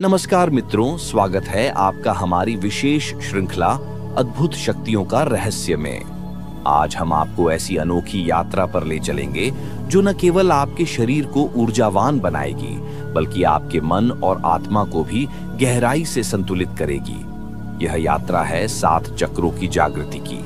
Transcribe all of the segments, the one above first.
नमस्कार मित्रों, स्वागत है आपका हमारी विशेष श्रृंखला अद्भुत शक्तियों का रहस्य में। आज हम आपको ऐसी अनोखी यात्रा पर ले चलेंगे जो न केवल आपके शरीर को ऊर्जावान बनाएगी बल्कि आपके मन और आत्मा को भी गहराई से संतुलित करेगी। यह यात्रा है 7 चक्रों की जागृति की।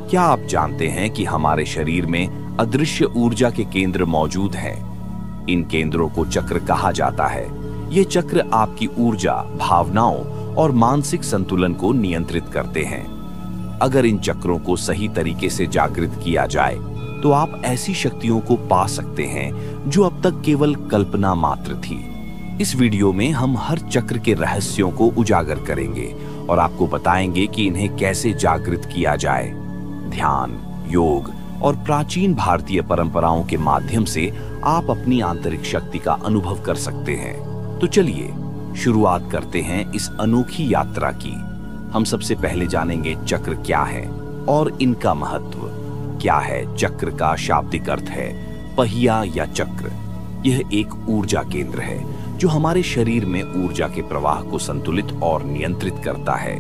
क्या आप जानते हैं कि हमारे शरीर में अदृश्य ऊर्जा के केंद्र मौजूद हैं? इन केंद्रों को चक्र कहा जाता है। ये चक्र आपकी ऊर्जा, भावनाओं और मानसिक संतुलन को नियंत्रित करते हैं। अगर इन चक्रों को सही तरीके से जागृत किया जाए तो आप ऐसी शक्तियों को पा सकते हैं जो अब तक केवल कल्पना मात्र थी। इस वीडियो में हम हर चक्र के रहस्यों को उजागर करेंगे और आपको बताएंगे कि इन्हें कैसे जागृत किया जाए। ध्यान, योग और प्राचीन भारतीय परंपराओं के माध्यम से आप अपनी आंतरिक शक्ति का अनुभव कर सकते हैं। तो चलिए शुरुआत करते हैं इस अनोखी यात्रा की। हम सबसे पहले जानेंगे चक्र क्या है और इनका महत्व क्या है। चक्र का शाब्दिक अर्थ है पहिया या चक्र। यह एक ऊर्जा केंद्र है जो हमारे शरीर में ऊर्जा के प्रवाह को संतुलित और नियंत्रित करता है।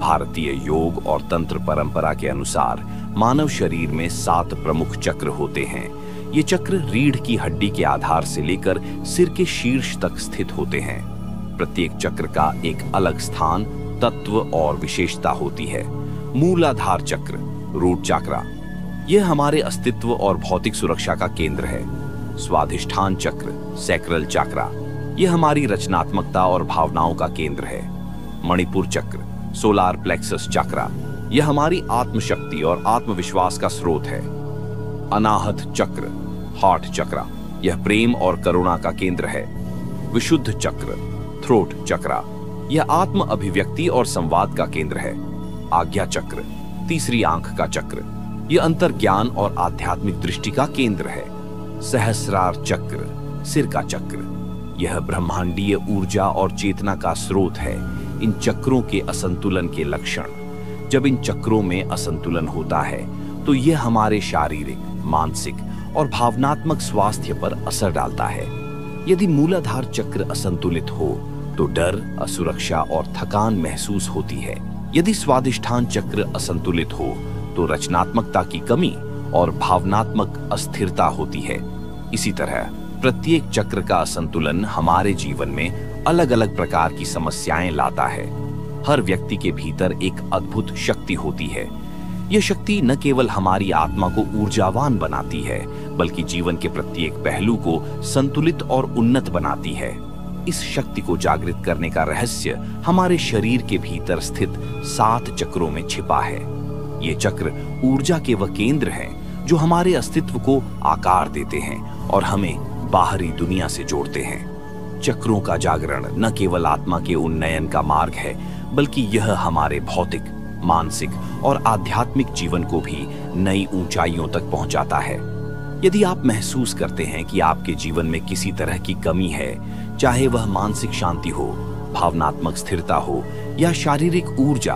भारतीय योग और तंत्र परंपरा के अनुसार मानव शरीर में 7 प्रमुख चक्र होते हैं। ये चक्र रीढ़ की हड्डी के आधार से लेकर सिर के शीर्ष तक स्थित होते हैं। प्रत्येक चक्र का एक अलग स्थान, तत्व और विशेषता होती है। मूलाधार चक्र, रूट चक्रा, यह हमारे अस्तित्व और भौतिक सुरक्षा का केंद्र है। स्वाधिष्ठान चक्र, सैक्रल चक्रा, यह हमारी रचनात्मकता और भावनाओं का केंद्र है। मणिपुर चक्र, सोलार प्लेक्सस चक्रा, यह हमारी आत्मशक्ति और आत्मविश्वास का स्रोत है। अनाहत चक्र, हार्ट चक्रा, यह प्रेम और करुणा का केंद्र है। विशुद्ध चक्र, थ्रोट चक्रा, यह आत्म अभिव्यक्ति और संवाद का केंद्र है। आज्ञा चक्र, तीसरी आंख का चक्र, यह अंतर्ज्ञान और आध्यात्मिक दृष्टि का केंद्र है। सहस्रार चक्र, सिर का चक्र, यह ब्रह्मांडीय ऊर्जा और चेतना का स्रोत है। इन चक्रों के असंतुलन के लक्षण, जब इन चक्रों में असंतुलन होता है तो यह हमारे शारीरिक, मानसिक और भावनात्मक स्वास्थ्य पर असर डालता है। यदि मूलाधार चक्र असंतुलित हो तो डर, असुरक्षा और थकान महसूस होती है। यदि स्वादिष्ठान चक्र असंतुलित हो तो रचनात्मकता की कमी और भावनात्मक अस्थिरता होती है। इसी तरह प्रत्येक चक्र का असंतुलन हमारे जीवन में अलग अलग प्रकार की समस्याएं लाता है। हर व्यक्ति के भीतर एक अद्भुत शक्ति होती है। यह शक्ति न केवल हमारी आत्मा को ऊर्जावान बनाती है बल्कि जीवन के प्रत्येक पहलू को संतुलित और उन्नत बनाती है। इस शक्ति को जागृत करने का रहस्य हमारे शरीर के भीतर स्थित 7 चक्रों में छिपा है। ये चक्र ऊर्जा के वह केंद्र हैं जो हमारे अस्तित्व को आकार देते हैं और हमें बाहरी दुनिया से जोड़ते हैं। चक्रों का जागरण न केवल आत्मा के उन्नयन का मार्ग है बल्कि यह हमारे भौतिक, मानसिक और आध्यात्मिक जीवन को भी नई ऊंचाइयों तक पहुंचाता है। यदि आप महसूस करते हैं कि आपके जीवन में किसी तरह की कमी है, चाहे वह मानसिक शांति हो, भावनात्मक स्थिरता हो या शारीरिक ऊर्जा,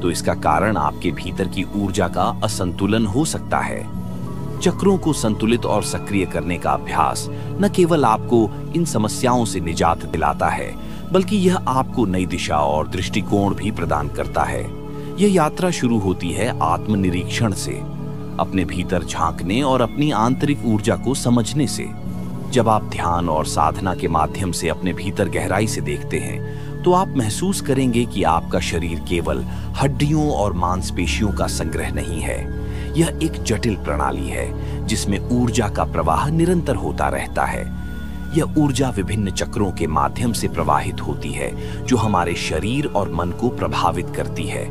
तो इसका कारण आपके भीतर की ऊर्जा का असंतुलन हो सकता है। चक्रों को संतुलित और सक्रिय करने का अभ्यास न केवल आपको इन समस्याओं से निजात दिलाता है बल्कि यह आपको नई दिशा और दृष्टिकोण भी प्रदान करता है। यह यात्रा शुरू होती है आत्मनिरीक्षण से, अपने भीतर झांकने और अपनी आंतरिक ऊर्जा को समझने से। जब आप ध्यान और साधना के माध्यम से अपने भीतर गहराई से देखते हैं तो आप महसूस करेंगे कि आपका शरीर केवल हड्डियों और मांसपेशियों का संग्रह नहीं है। यह एक जटिल प्रणाली है जिसमें ऊर्जा का प्रवाह निरंतर होता रहता है। यह ऊर्जा विभिन्न चक्रों के माध्यम से प्रवाहित होती है जो हमारे शरीर और मन को प्रभावित करती है।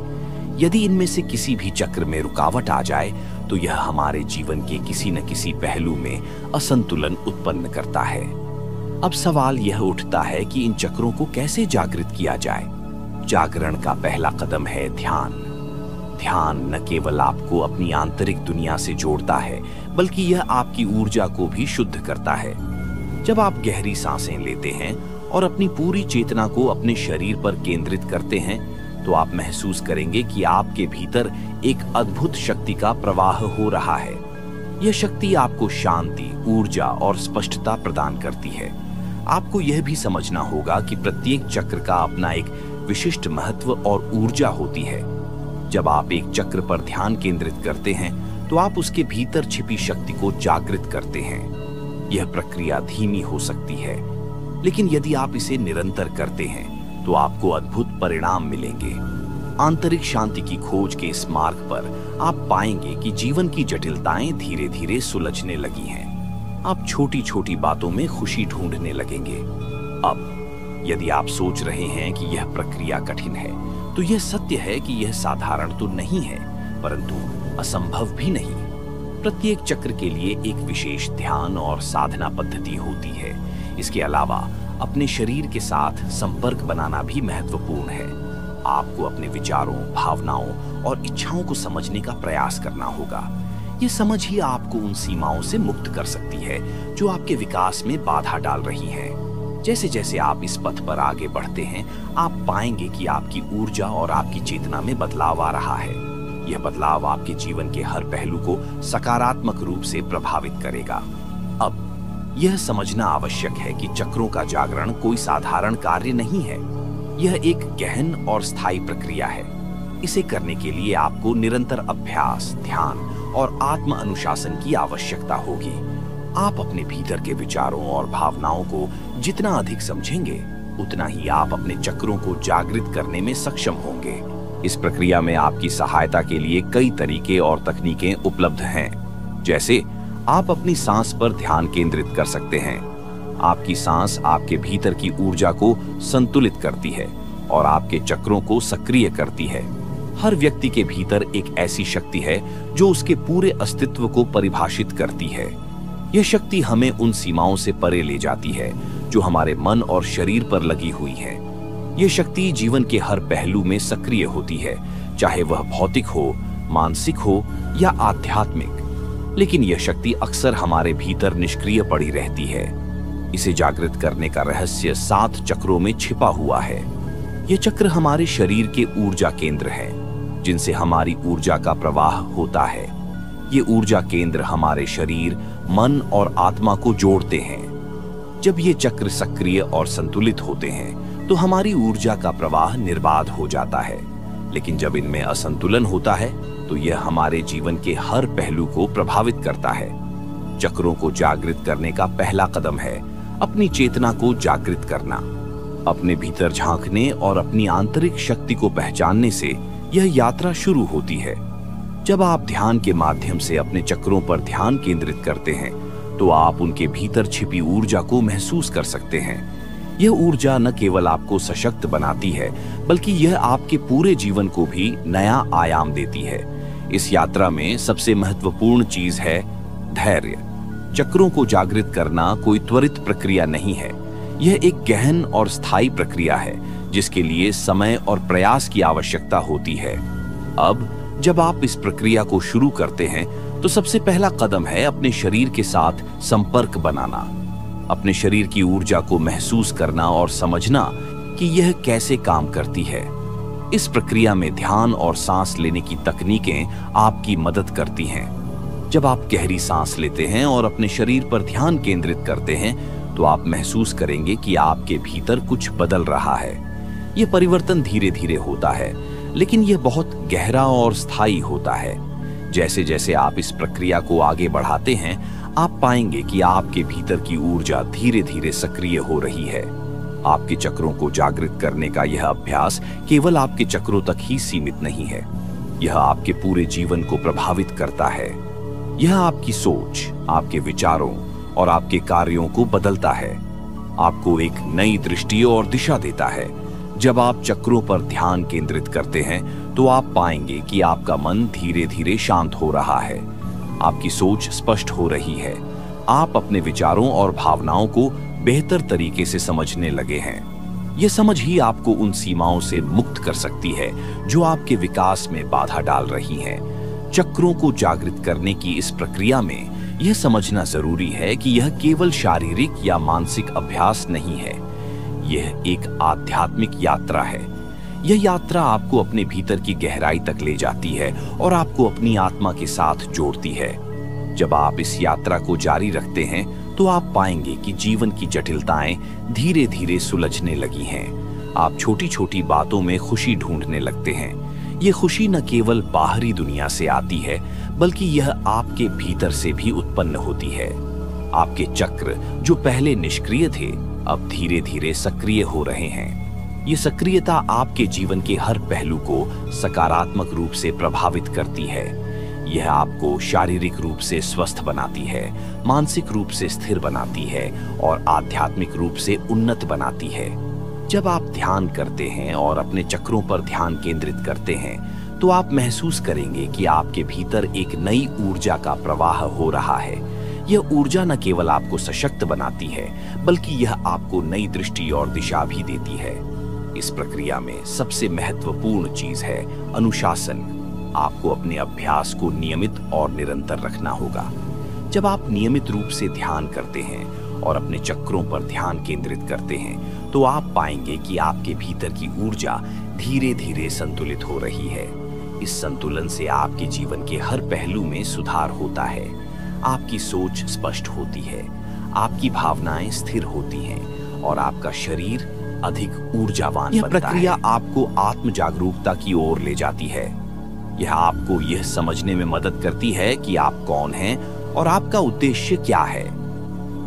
यदि इनमें से किसी भी चक्र में रुकावट आ जाए तो यह हमारे जीवन के किसी न किसी पहलू में असंतुलन उत्पन्न करता है। अब सवाल यह उठता है कि इन चक्रों को कैसे जागृत किया जाए। जागरण का पहला कदम है ध्यान। ध्यान न केवल आपको अपनी आंतरिक दुनिया से जोड़ता है बल्कि यह आपकी ऊर्जा को भी शुद्ध करता है। जब आप गहरी सांसें लेते हैं और अपनी पूरी चेतना को अपने शरीर पर केंद्रित करते हैं तो आप महसूस करेंगे कि आपके भीतर एक अद्भुत शक्ति का प्रवाह हो रहा है। यह शक्ति आपको शांति, ऊर्जा और स्पष्टता प्रदान करती है। आपको यह भी समझना होगा कि प्रत्येक चक्र का अपना एक विशिष्ट महत्व और ऊर्जा होती है। जब आप एक चक्र पर ध्यान केंद्रित करते हैं तो आप उसके भीतर छिपी शक्ति को जागृत करते हैं। यह प्रक्रिया धीमी हो सकती है, लेकिन यदि आप इसे निरंतर करते हैं तो आपको अद्भुत परिणाम मिलेंगे। आंतरिक शांति की खोज के इस मार्ग पर आप पाएंगे कि जीवन की जटिलताएं धीरे धीरे सुलझने लगी हैं। आप छोटी छोटी बातों में खुशी ढूंढने लगेंगे। अब यदि आप सोच रहे हैं कि यह प्रक्रिया कठिन है, तो यह सत्य है कि यह साधारण तो नहीं है, परंतु असंभव भी नहीं। प्रत्येक चक्र के लिए एक विशेष ध्यान और साधना पद्धति होती है। इसके अलावा अपने शरीर के साथ संपर्क बनाना भी महत्वपूर्ण है। आपको अपने विचारों, भावनाओं और इच्छाओं को समझने का प्रयास करना होगा। ये समझ ही आपको उन सीमाओं से मुक्त कर सकती है जो आपके विकास में बाधा डाल रही हैं। जैसे जैसे आप इस पथ पर आगे बढ़ते हैं, आप पाएंगे कि आपकी ऊर्जा और आपकी चेतना में बदलाव आ रहा है। यह बदलाव आपके जीवन के हर पहलू को सकारात्मक रूप से प्रभावित करेगा। अब यह समझना आवश्यक है कि चक्रों का जागरण कोई साधारण कार्य नहीं है। यह एक गहन और स्थायी प्रक्रिया है। इसे करने के लिए आपको निरंतर अभ्यास, ध्यान और आत्म अनुशासन की आवश्यकता होगी। आप अपने भीतर के विचारों और भावनाओं को जितना अधिक समझेंगे, उतना ही आप अपने चक्रों को जागृत करने में सक्षम होंगे। इस प्रक्रिया में आपकी सहायता के लिए कई तरीके और तकनीकें उपलब्ध हैं। जैसे आप अपनी सांस पर ध्यान केंद्रित कर सकते हैं। आपकी सांस आपके भीतर की ऊर्जा को संतुलित करती है और आपके चक्रों को सक्रिय करती है। हर व्यक्ति के भीतर एक ऐसी शक्ति है जो उसके पूरे अस्तित्व को परिभाषित करती है। यह शक्ति हमें उन सीमाओं से परे ले जाती है जो हमारे मन और शरीर पर लगी हुई है। यह शक्ति जीवन के हर पहलू में सक्रिय होती है, चाहे वह भौतिक हो, मानसिक हो या आध्यात्मिक। लेकिन यह शक्ति अक्सर हमारे भीतर निष्क्रिय पड़ी रहती है। इसे जागृत करने का रहस्य 7 चक्रों में छिपा हुआ है। ये चक्र हमारे शरीर के ऊर्जा केंद्र हैं, जिनसे हमारी ऊर्जा का प्रवाह होता है। ये ऊर्जा केंद्र हमारे शरीर, मन और आत्मा को जोड़ते हैं। जब ये चक्र सक्रिय और संतुलित होते हैं, तो हमारी ऊर्जा का प्रवाह निर्बाध हो जाता है। लेकिन जब इनमें असंतुलन होता है, तो यह हमारे जीवन के हर पहलू को प्रभावित करता है। चक्रों को जागृत करने का पहला कदम है अपनी चेतना को जागृत करना। अपने भीतर झांकने और अपनी आंतरिक शक्ति को पहचानने से यह यात्रा शुरू होती है। जब आप ध्यान के माध्यम से अपने चक्रों पर ध्यान केंद्रित करते हैं, तो आप उनके भीतर छिपी ऊर्जा को महसूस कर सकते हैं। यह ऊर्जा न केवल आपको सशक्त बनाती है, बल्कि यह आपके पूरे जीवन को भी नया आयाम देती है। इस यात्रा में सबसे महत्वपूर्ण चीज है धैर्य। चक्रों को जागृत करना कोई त्वरित प्रक्रिया नहीं है। यह एक गहन और स्थायी प्रक्रिया है, जिसके लिए समय और प्रयास की आवश्यकता होती है। अब जब आप इस प्रक्रिया को शुरू करते हैं, तो सबसे पहला कदम है अपने शरीर के साथ संपर्क बनाना। अपने शरीर की ऊर्जा को महसूस करना और समझना कि यह कैसे काम करती है। इस प्रक्रिया में ध्यान और सांस लेने की तकनीकें आपकी मदद करती हैं। जब आप गहरी सांस लेते हैं और अपने शरीर पर ध्यान केंद्रित करते हैं, तो आप महसूस करेंगे कि आपके भीतर कुछ बदल रहा है। यह परिवर्तन धीरे धीरे होता है, लेकिन यह बहुत गहरा और स्थायी होता है। जैसे जैसे आप इस प्रक्रिया को आगे बढ़ाते हैं, आप पाएंगे कि आपके भीतर की ऊर्जा धीरे धीरे सक्रिय हो रही है। आपके चक्रों को जागृत करने का यह अभ्यास केवल आपके चक्रों तक ही सीमित नहीं है। यह आपके पूरे जीवन को प्रभावित करता है। यह आपकी सोच, आपके विचारों और आपके कार्यों को बदलता है। आपको एक नई दृष्टि और दिशा देता है। जब आप चक्रों पर ध्यान केंद्रित करते हैं, तो आप पाएंगे कि आपका मन धीरे धीरे शांत हो रहा है। आपकी सोच स्पष्ट हो रही है। आप अपने विचारों और भावनाओं को बेहतर तरीके से समझने लगे हैं। यह समझ ही आपको उन सीमाओं से मुक्त कर सकती है जो आपके विकास में बाधा डाल रही हैं। चक्रों को जागृत करने की इस प्रक्रिया में यह समझना जरूरी है कि यह केवल शारीरिक या मानसिक अभ्यास नहीं है। यह एक आध्यात्मिक यात्रा है। यह यात्रा आपको अपने भीतर की गहराई तक ले जाती है और आपको अपनी आत्मा के साथ जोड़ती है। जब आप इस यात्रा को जारी रखते हैं, तो आप पाएंगे कि जीवन की जटिलताएं धीरे धीरे सुलझने लगी हैं। आप छोटी छोटी बातों में खुशी ढूंढने लगते हैं। ये खुशी न केवल बाहरी दुनिया से आती है, बल्कि यह आपके भीतर से भी उत्पन्न होती है। आपके चक्र जो पहले निष्क्रिय थे, अब धीरे धीरे सक्रिय हो रहे हैं। ये सक्रियता आपके जीवन के हर पहलू को सकारात्मक रूप से प्रभावित करती है। यह आपको शारीरिक रूप से स्वस्थ बनाती है, मानसिक रूप से स्थिर बनाती है और आध्यात्मिक रूप से उन्नत बनाती है। जब आप ध्यान करते हैं और अपने चक्रों पर ध्यान केंद्रित करते हैं, तो आप महसूस करेंगे कि आपके भीतर एक नई ऊर्जा का प्रवाह हो रहा है। यह ऊर्जा न केवल आपको सशक्त बनाती है, बल्कि यह आपको नई दृष्टि और दिशा भी देती है। इस प्रक्रिया में सबसे महत्वपूर्ण चीज है अनुशासन। आपको अपने अभ्यास को नियमित और निरंतर रखना होगा। जब आप नियमित रूप से ध्यान करते हैं और अपने चक्रों पर ध्यान केंद्रित करते हैं, तो आप पाएंगे कि आपके भीतर की ऊर्जा धीरे धीरे संतुलित हो रही है। इस संतुलन से आपके जीवन के हर पहलू में सुधार होता है। आपकी सोच स्पष्ट होती है, आपकी भावनाएं स्थिर होती हैं और आपका शरीर अधिक ऊर्जावान बनता है। यह प्रक्रिया आपको आत्म जागरूकता की ओर ले जाती है। यह आपको यह समझने में मदद करती है कि आप कौन हैं और आपका उद्देश्य क्या है।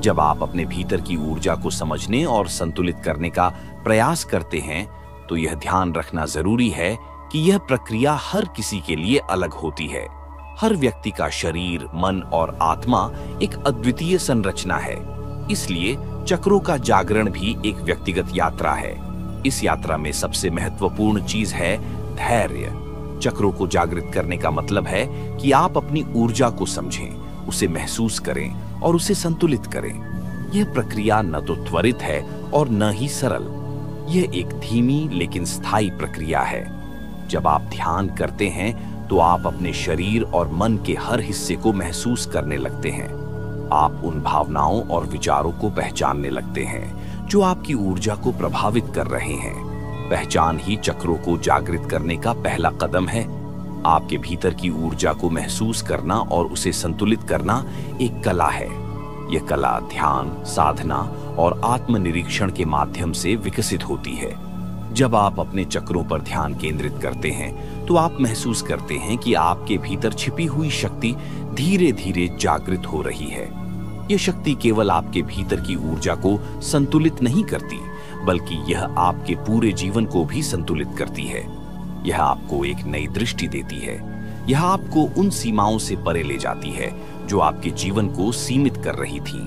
जब आप अपने भीतर की ऊर्जा को समझने और संतुलित करने का प्रयास करते हैं, तो यह ध्यान रखना जरूरी है कि यह प्रक्रिया हर किसी के लिए अलग होती है। हर व्यक्ति का शरीर, मन और आत्मा एक अद्वितीय संरचना है। इसलिए चक्रों का जागरण भी एक व्यक्तिगत यात्रा है। इस यात्रा में सबसे महत्वपूर्ण चीज है धैर्य। चक्रों को जागृत करने का मतलब है कि आप अपनी ऊर्जा को समझें, उसे महसूस करें और उसे संतुलित करें। यह प्रक्रिया न तो त्वरित है और न ही सरल। यह एक धीमी लेकिन स्थायी प्रक्रिया है। जब आप ध्यान करते हैं, तो आप अपने शरीर और मन के हर हिस्से को महसूस करने लगते हैं। आप उन भावनाओं और विचारों को पहचानने लगते हैं जो आपकी ऊर्जा को प्रभावित कर रहे हैं। पहचान ही चक्रों को जागृत करने का पहला कदम है। आपके भीतर की ऊर्जा को महसूस करना और उसे संतुलित करना एक कला है। यह कला ध्यान, साधना और आत्मनिरीक्षण के माध्यम से विकसित होती है। जब आप अपने चक्रों पर ध्यान केंद्रित करते हैं, तो आप महसूस करते हैं कि आपके भीतर छिपी हुई शक्ति धीरे धीरे जागृत हो रही है। यह शक्ति केवल आपके भीतर की ऊर्जा को संतुलित नहीं करती, बल्कि यह आपके पूरे जीवन को भी संतुलित करती है। यह आपको एक नई दृष्टि देती है। यह आपको उन सीमाओं से परे ले जाती है जो आपके जीवन को सीमित कर रही थी।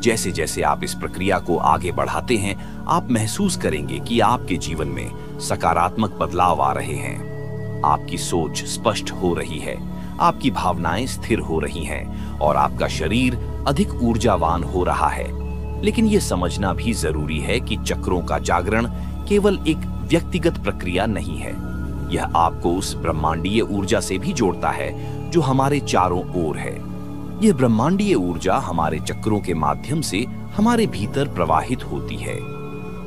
जैसे जैसे आप इस प्रक्रिया को आगे बढ़ाते हैं, आप महसूस करेंगे कि आपके जीवन में सकारात्मक बदलाव आ रहे हैं। आपकी सोच स्पष्ट हो रही है, आपकी भावनाएं स्थिर हो रही हैं और आपका शरीर अधिक ऊर्जावान हो रहा है। लेकिन यह समझना भी जरूरी है कि चक्रों का जागरण केवल एक व्यक्तिगत प्रक्रिया नहीं है। यह आपको उस ब्रह्मांडीय ऊर्जा से भी जोड़ता है जो हमारे चारों ओर है। यह ब्रह्मांडीय ऊर्जा हमारे चक्रों के माध्यम से हमारे भीतर प्रवाहित होती है।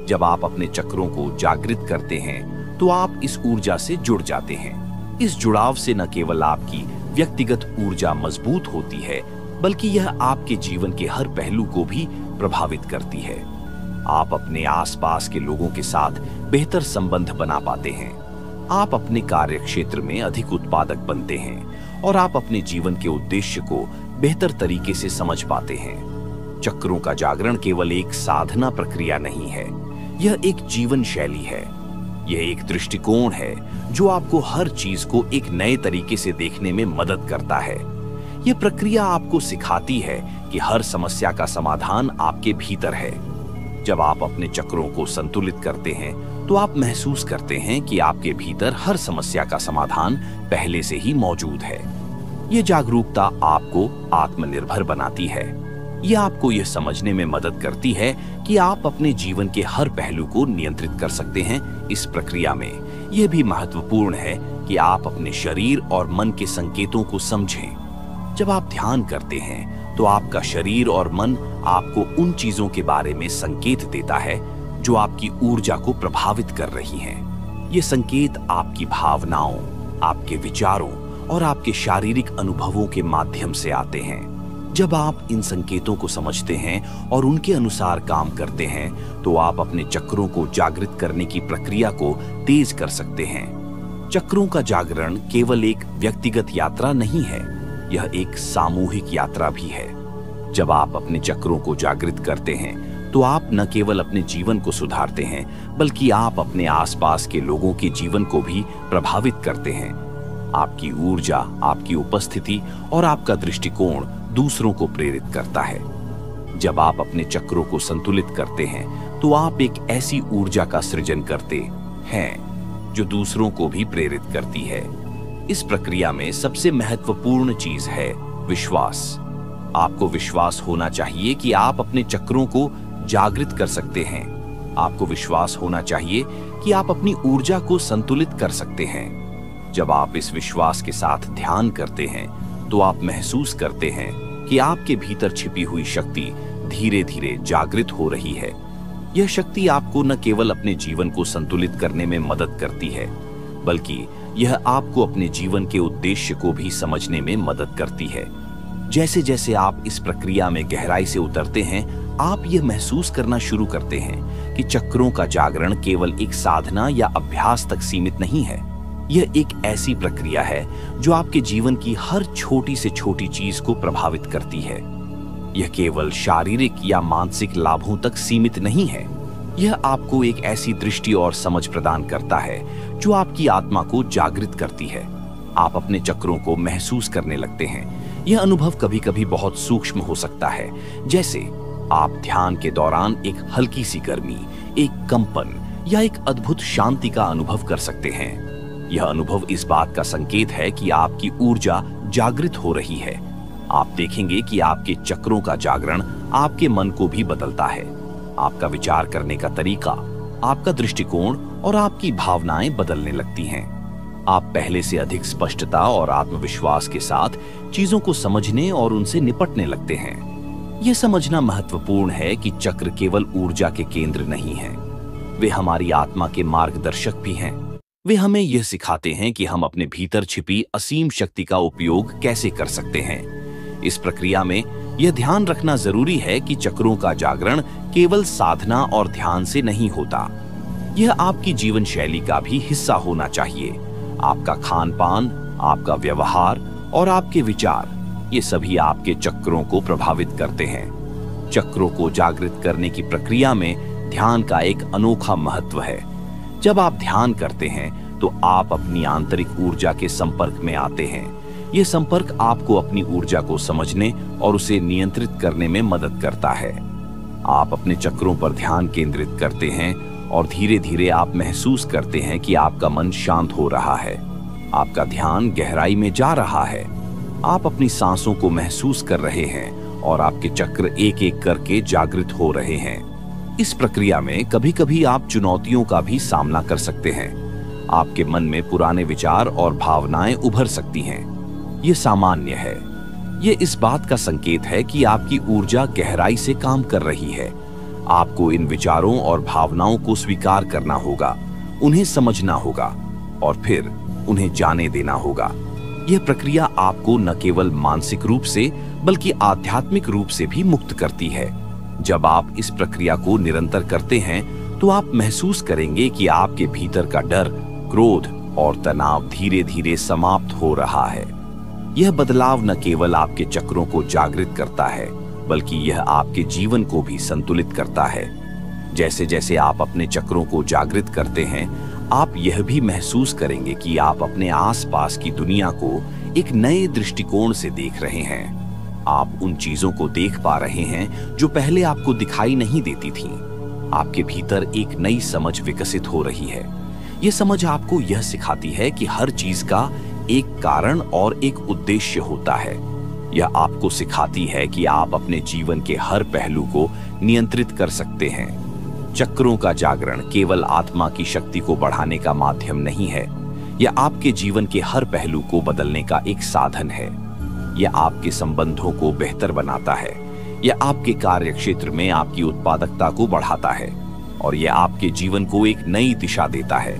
जब आप अपने चक्रों को जागृत करते हैं, तो आप इस ऊर्जा से जुड़ जाते हैं। इस जुड़ाव से न केवल आपकी व्यक्तिगत ऊर्जा मजबूत होती है, बल्कि यह आपके जीवन के हर पहलू को भी प्रभावित करती है। आप अपने आसपास के लोगों के साथ बेहतर संबंध बना पाते हैं। आप अपने कार्य क्षेत्र में अधिक उत्पादक बनते हैं और आप अपने जीवन के उद्देश्य को बेहतर तरीके से समझ पाते हैं। चक्रों का जागरण केवल एक साधना प्रक्रिया नहीं है, यह एक जीवन शैली है। यह एक दृष्टिकोण है जो आपको हर चीज को एक नए तरीके से देखने में मदद करता है। यह प्रक्रिया आपको सिखाती है कि हर समस्या का समाधान आपके भीतर है। जब आप अपने चक्रों को संतुलित करते हैं, तो आप महसूस करते हैं कि आपके भीतर हर समस्या का समाधान पहले से ही मौजूद है। यह जागरूकता आपको आत्मनिर्भर बनाती है। यह आपको यह समझने में मदद करती है कि आप अपने जीवन के हर पहलू को नियंत्रित कर सकते हैं। इस प्रक्रिया में यह भी महत्वपूर्ण है कि आप अपने शरीर और मन के संकेतों को समझें। जब आप ध्यान करते हैं, तो आपका शरीर और मन आपको उन चीजों के बारे में संकेत देता है जो आपकी ऊर्जा को प्रभावित कर रही हैं। ये संकेत आपकी भावनाओं, आपके विचारों और आपके शारीरिक अनुभवों के माध्यम से आते हैं। जब आप इन संकेतों को समझते हैं और उनके अनुसार काम करते हैं, तो आप अपने चक्रों को जागृत करने की प्रक्रिया को तेज कर सकते हैं। चक्रों का जागरण केवल एक व्यक्तिगत यात्रा नहीं है, यह एक सामूहिक यात्रा भी है। जब आप अपने चक्रों को जागृत करते हैं, तो आप न केवल अपने जीवन को सुधारते हैं, बल्कि आप अपने आसपास के लोगों के जीवन को भी प्रभावित करते हैं। आपकी ऊर्जा, आपकी उपस्थिति और आपका दृष्टिकोण दूसरों को प्रेरित करता है। जब आप अपने चक्रों को संतुलित करते हैं, तो आप एक ऐसी ऊर्जा का सृजन करते हैं जो दूसरों को भी प्रेरित करती है। इस प्रक्रिया में सबसे महत्वपूर्ण चीज है विश्वास। आपको विश्वास होना चाहिए कि आप अपने चक्रों को जागृत कर सकते हैं। आपको विश्वास होना चाहिए कि आप अपनी ऊर्जा को संतुलित कर सकते हैं। जब आप इस विश्वास के साथ ध्यान करते हैं, तो आप महसूस करते हैं कि आपके भीतर छिपी हुई शक्ति धीरे धीरे जागृत हो रही है। यह शक्ति आपको न केवल अपने जीवन को संतुलित करने में मदद करती है, बल्कि यह आपको अपने जीवन के उद्देश्य को भी समझने में मदद करती है। जैसे जैसे आप इस प्रक्रिया में गहराई से उतरते हैं, आप यह महसूस करना शुरू करते हैं कि चक्रों का जागरण केवल एक साधना या अभ्यास तक सीमित नहीं है। यह एक ऐसी प्रक्रिया है जो आपके जीवन की हर छोटी से छोटी चीज को प्रभावित करती है। यह केवल शारीरिक या मानसिक लाभों तक सीमित नहीं है। यह आपको एक ऐसी दृष्टि और समझ प्रदान करता है जो आपकी आत्मा को जागृत करती है। आप अपने चक्रों को महसूस करने लगते हैं। यह अनुभव कभी कभी बहुत सूक्ष्म हो सकता है, जैसे आप ध्यान के दौरान एक हल्की सी गर्मी, एक कंपन या एक अद्भुत शांति का अनुभव कर सकते हैं। यह अनुभव इस बात का संकेत है कि आपकी ऊर्जा जागृत हो रही है। आप देखेंगे कि आपके चक्रों का जागरण आपके मन को भी बदलता है। आपका विचार करने का तरीका, आपका दृष्टिकोण और आपकी भावनाएं बदलने लगती हैं। आप पहले से अधिक स्पष्टता और आत्मविश्वास के साथ चीजों को समझने और उनसे निपटने लगते हैं। यह समझना महत्वपूर्ण है कि चक्र केवल ऊर्जा के केंद्र नहीं हैं, वे हमारी आत्मा के मार्गदर्शक भी हैं। वे हमें यह सिखाते हैं कि हम अपने भीतर छिपी असीम शक्ति का उपयोग कैसे कर सकते हैं। इस प्रक्रिया में यह ध्यान रखना जरूरी है कि चक्रों का जागरण केवल साधना और ध्यान से नहीं होता। यह आपकी जीवन शैली का भी हिस्सा होना चाहिए। आपका खान पान, आपका व्यवहार और आपके विचार, ये सभी आपके चक्रों को प्रभावित करते हैं। चक्रों को जागृत करने की प्रक्रिया में ध्यान का एक अनोखा महत्व है। जब आप ध्यान करते हैं, तो आप अपनी आंतरिक ऊर्जा के संपर्क में आते हैं। यह संपर्क आपको अपनी ऊर्जा को समझने और उसे नियंत्रित करने में मदद करता है। आप अपने चक्रों पर ध्यान केंद्रित करते हैं और धीरे धीरे आप महसूस करते हैं कि आपका मन शांत हो रहा है। आपका ध्यान गहराई में जा रहा है। आप अपनी सांसों को महसूस कर रहे हैं और आपके चक्र एक एक करके जागृत हो रहे हैं। इस प्रक्रिया में कभी कभी आप चुनौतियों का भी सामना कर सकते हैं। आपके मन में पुराने विचार और भावनाएं उभर सकती हैं। यह सामान्य है। यह इस बात का संकेत है कि आपकी ऊर्जा गहराई से काम कर रही है। आपको इन विचारों और भावनाओं को स्वीकार करना होगा, उन्हें समझना होगा और फिर उन्हें जाने देना होगा। यह प्रक्रिया आपको न केवल मानसिक रूप से बल्कि आध्यात्मिक रूप से भी मुक्त करती है। जब आप इस प्रक्रिया को निरंतर करते हैं, तो आप महसूस करेंगे कि आपके भीतर का डर, क्रोध और तनाव धीरे धीरे समाप्त हो रहा है। यह बदलाव न केवल आपके चक्रों को जागृत करता है, बल्कि यह आपके जीवन को भी संतुलित करता है। जैसे जैसे आप अपने चक्रों को जागृत करते हैं, आप यह भी महसूस करेंगे कि आप अपने आसपास की दुनिया को एक नए दृष्टिकोण से देख रहे हैं। आप उन चीजों को देख पा रहे हैं जो पहले आपको दिखाई नहीं देती थीं। आपके भीतर एक नई समझ विकसित हो रही है। यह समझ आपको यह सिखाती है कि हर चीज का एक कारण और एक उद्देश्य होता है। यह आपको सिखाती है कि आप अपने जीवन के हर पहलू को नियंत्रित कर सकते हैं। चक्रों का जागरण केवल आत्मा की शक्ति को बढ़ाने का माध्यम नहीं है, यह आपके जीवन के हर पहलू को बदलने का एक साधन है। यह आपके संबंधों को बेहतर बनाता है, यह आपके कार्य क्षेत्र में आपकी उत्पादकता को बढ़ाता है और यह आपके जीवन को एक नई दिशा देता है।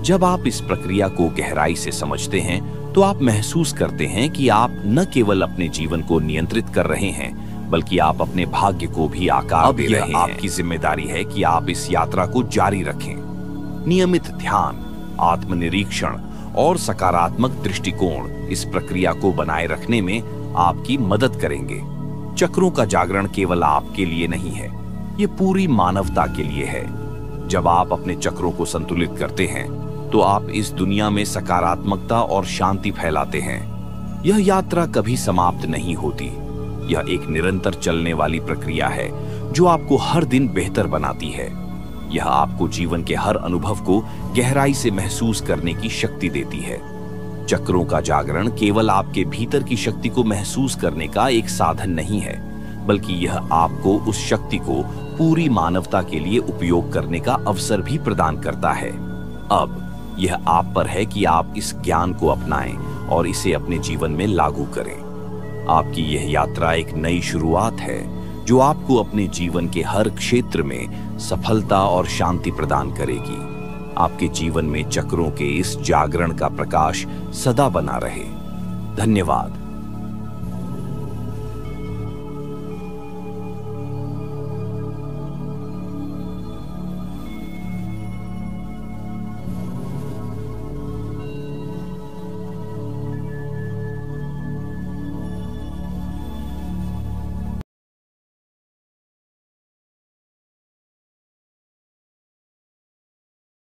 जब आप इस प्रक्रिया को गहराई से समझते हैं तो आप महसूस करते हैं कि आप न केवल अपने जीवन को नियंत्रित कर रहे हैं बल्कि आप अपने भाग्य को भी आकार दे रहे हैं। आपकी जिम्मेदारी है कि आप इस यात्रा को जारी रखें। नियमित ध्यान, आत्मनिरीक्षण और सकारात्मक दृष्टिकोण इस प्रक्रिया को बनाए रखने में आपकी मदद करेंगे। चक्रों का जागरण केवल आपके लिए नहीं है, ये पूरी मानवता के लिए है। जब आप अपने चक्रों को संतुलित करते हैं तो आप इस दुनिया में सकारात्मकता और शांति फैलाते हैं। यह यात्रा कभी समाप्त नहीं होती, यह एक निरंतर चलने वाली प्रक्रिया है जो आपको हर दिन बेहतर बनाती है। यह आपको जीवन के हर अनुभव को गहराई से महसूस करने की शक्ति देती है। चक्रों का जागरण केवल आपके भीतर की शक्ति को महसूस करने का एक साधन नहीं है, बल्कि यह आपको उस शक्ति को पूरी मानवता के लिए उपयोग करने का अवसर भी प्रदान करता है। अब यह आप पर है कि आप इस ज्ञान को अपनाएं और इसे अपने जीवन में लागू करें। आपकी यह यात्रा एक नई शुरुआत है जो आपको अपने जीवन के हर क्षेत्र में सफलता और शांति प्रदान करेगी। आपके जीवन में चक्रों के इस जागरण का प्रकाश सदा बना रहे। धन्यवाद।